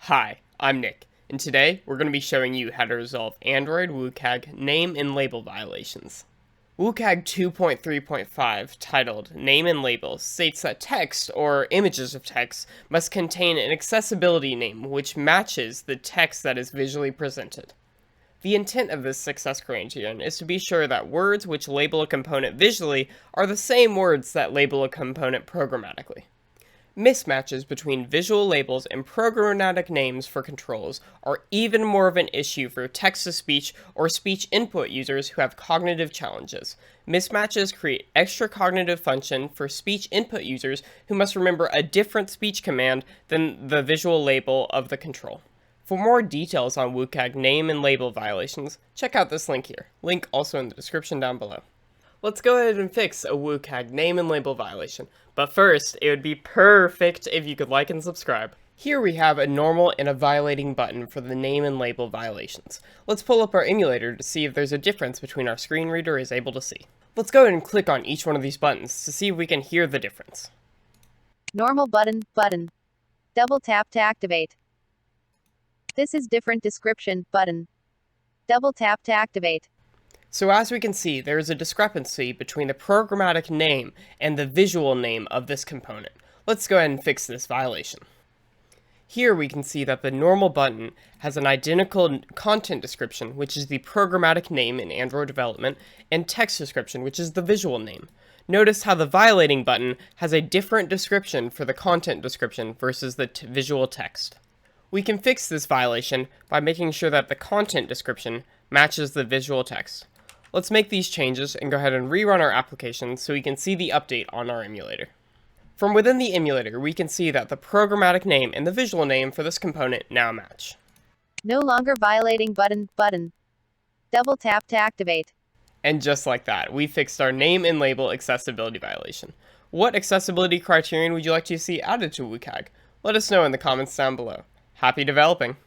Hi, I'm Nick, and today we're going to be showing you how to resolve Android WCAG name and label violations. WCAG 2.3.5, titled Name and Label, states that text, or images of text, must contain an accessibility name which matches the text that is visually presented. The intent of this success criterion is to be sure that words which label a component visually are the same words that label a component programmatically. Mismatches between visual labels and programmatic names for controls are even more of an issue for text-to-speech or speech input users who have cognitive challenges. Mismatches create extra cognitive function for speech input users who must remember a different speech command than the visual label of the control. For more details on WCAG name and label violations, check out this link here. Link also in the description down below. Let's go ahead and fix a WCAG name and label violation, but first, it would be perfect if you could like and subscribe. Here we have a normal and a violating button for the name and label violations. Let's pull up our emulator to see if there's a difference between our screen reader is able to see. Let's go ahead and click on each one of these buttons to see if we can hear the difference. Normal button. Double tap to activate. This is different description button. Double tap to activate. So as we can see, there is a discrepancy between the programmatic name and the visual name of this component. Let's go ahead and fix this violation. Here we can see that the normal button has an identical content description, which is the programmatic name in Android development, and text description, which is the visual name. Notice how the violating button has a different description for the content description versus the visual text. We can fix this violation by making sure that the content description matches the visual text. Let's make these changes and go ahead and rerun our application so we can see the update on our emulator. From within the emulator, we can see that the programmatic name and the visual name for this component now match. No longer violating button. Double tap to activate. And just like that, we fixed our name and label accessibility violation. What accessibility criterion would you like to see added to WCAG? Let us know in the comments down below. Happy developing!